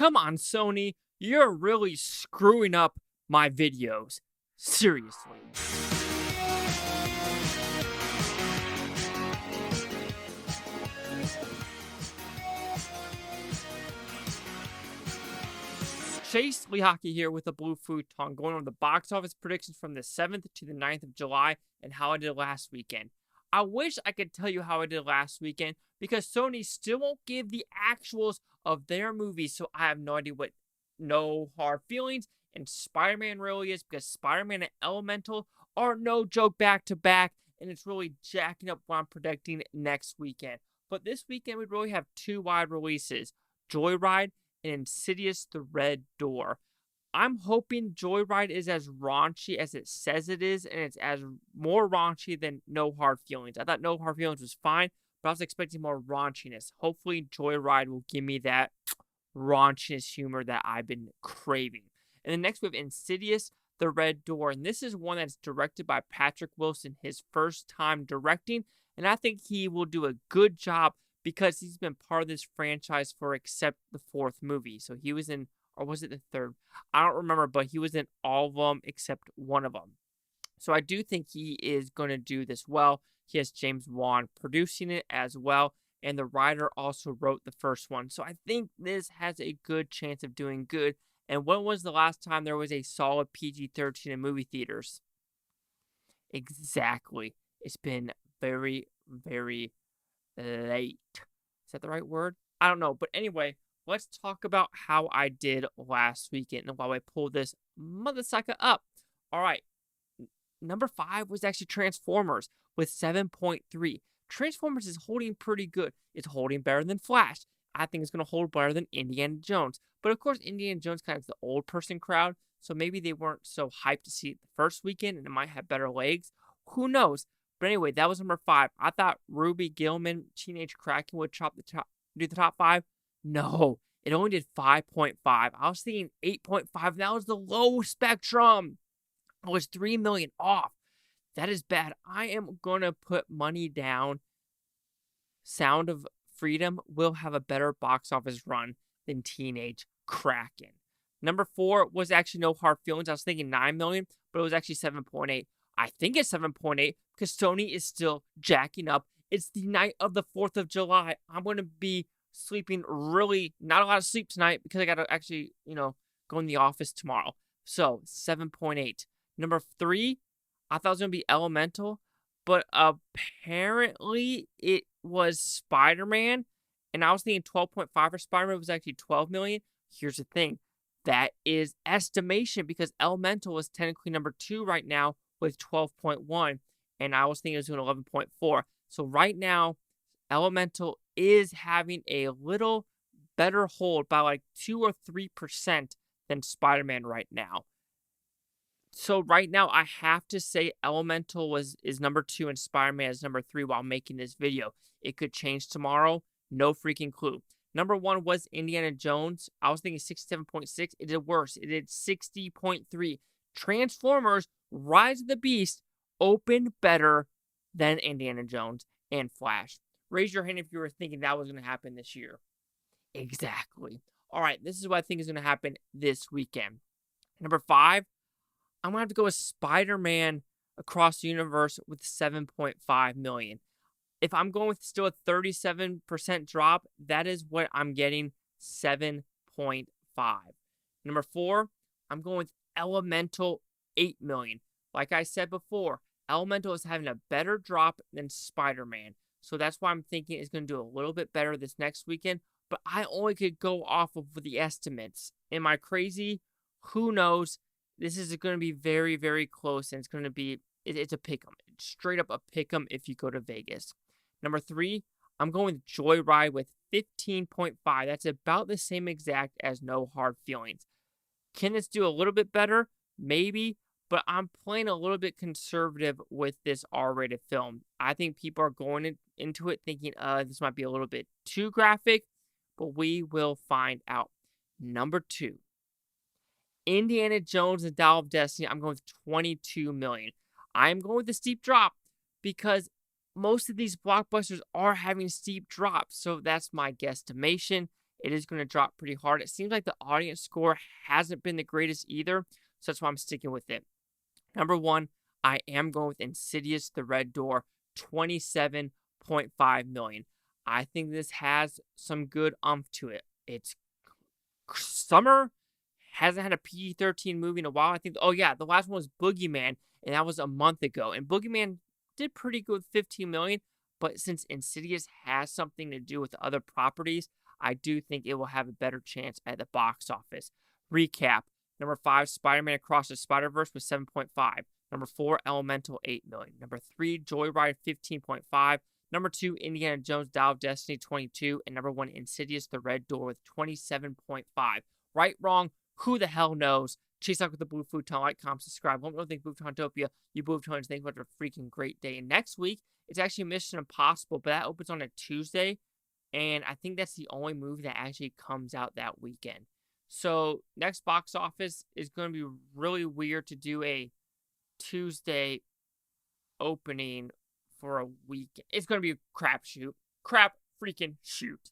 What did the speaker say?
Come on, Sony. You're really screwing up my videos. Seriously. Chase Lehocky here with the Blue Futon, going over the box office predictions from the 7th to the 9th of July and how I did last weekend. I wish I could tell you how I did last weekend because Sony still won't give the actuals of their movies, so I have no idea what No Hard Feelings and Spider-Man really is, because Spider-Man and Elemental are no joke back-to-back, and it's really jacking up what I'm predicting next weekend. But this weekend, we really have two wide releases, Joyride and Insidious The Red Door. I'm hoping Joyride is as raunchy as it says it is, and it's as more raunchy than No Hard Feelings. I thought No Hard Feelings was fine, but I was expecting more raunchiness. Hopefully, Joyride will give me that raunchiness humor that I've been craving. And then next we have Insidious The Red Door, and this is one that's directed by Patrick Wilson, his first time directing, and I think he will do a good job because he's been part of this franchise for except the fourth movie. So he was in, or was it the third? I don't remember, but he was in all of them except one of them. So I do think he is going to do this well. He has James Wan producing it as well, and the writer also wrote the first one. So I think this has a good chance of doing good. And when was the last time there was a solid PG-13 in movie theaters? Exactly. It's been very, very late. Is that the right word? I don't know. But anyway, let's talk about how I did last weekend and while I pulled this mother sucker up. All right. Number 5 was actually Transformers with 7.3. Transformers is holding pretty good. It's holding better than Flash. I think it's going to hold better than Indiana Jones. But of course, Indiana Jones kind of is the old person crowd, so maybe they weren't so hyped to see it the first weekend and it might have better legs. Who knows? But anyway, that was number 5. I thought Ruby Gillman, Teenage Kraken would do the top 5. No, it only did 5.5. I was thinking 8.5. That was the low spectrum. I was 3 million off. That is bad. I am going to put money down. Sound of Freedom will have a better box office run than Teenage Kraken. Number 4 was actually No Hard Feelings. I was thinking 9 million, but it was actually 7.8. I think it's 7.8 because Sony is still jacking up. It's the night of the 4th of July. I'm going to be sleeping really, not a lot of sleep tonight because I got to actually, go in the office tomorrow. So 7.8. Number 3, I thought it was going to be Elemental, but apparently it was Spider-Man, and I was thinking 12.5 for Spider-Man. It was actually 12 million. Here's the thing. That is estimation because Elemental is technically number 2 right now with 12.1, and I was thinking it was doing 11.4. So right now, Elemental is having a little better hold by like 2 or 3% than Spider-Man right now. So right now, I have to say Elemental is number 2 and Spider-Man is number 3 while making this video. It could change tomorrow. No freaking clue. Number 1 was Indiana Jones. I was thinking 67.6. It did worse. It did 60.3. Transformers Rise of the Beast opened better than Indiana Jones and Flash. Raise your hand if you were thinking that was going to happen this year. Exactly. All right, this is what I think is going to happen this weekend. Number 5. I'm going to have to go with Spider-Man Across the Universe with 7.5 million. If I'm going with still a 37% drop, that is what I'm getting, 7.5. Number 4, I'm going with Elemental, 8 million. Like I said before, Elemental is having a better drop than Spider-Man. So that's why I'm thinking it's going to do a little bit better this next weekend. But I only could go off of the estimates. Am I crazy? Who knows? This is going to be very, very close, and it's going to be, it's a pick'em. It's straight up a pick'em if you go to Vegas. Number 3, I'm going with Joyride with 15.5. That's about the same exact as No Hard Feelings. Can this do a little bit better? Maybe, but I'm playing a little bit conservative with this R-rated film. I think people are going into it thinking, this might be a little bit too graphic, but we will find out. Number 2. Indiana Jones and Dial of Destiny, I'm going with 22 million. I'm going with the steep drop because most of these blockbusters are having steep drops. So that's my guesstimation. it is going to drop pretty hard. It seems like the audience score hasn't been the greatest either, so that's why I'm sticking with it. Number one, I am going with Insidious, The Red Door, 27.5 million. I think this has some good umph to it. It's summer, hasn't had a PG-13 movie in a while. I think, oh yeah, the last one was Boogeyman, and that was a month ago. And Boogeyman did pretty good with 15 million, but since Insidious has something to do with other properties, I do think it will have a better chance at the box office. Recap. Number 5, Spider-Man Across the Spider-Verse with 7.5. Number 4, Elemental, 8 million. Number 3, Joyride, 15.5. Number 2, Indiana Jones Dial of Destiny, 22. And number 1, Insidious, The Red Door with 27.5. Right, wrong, who the hell knows? Chase out with the Blue Futon. Like, comment, subscribe. Let me know what you think of Futontopia. You Blue Futons think about a freaking great day. And next week, it's actually Mission Impossible, but that opens on a Tuesday. And I think that's the only movie that actually comes out that weekend. So next box office is going to be really weird to do a Tuesday opening for a week. It's going to be a crapshoot. Crap freaking shoot.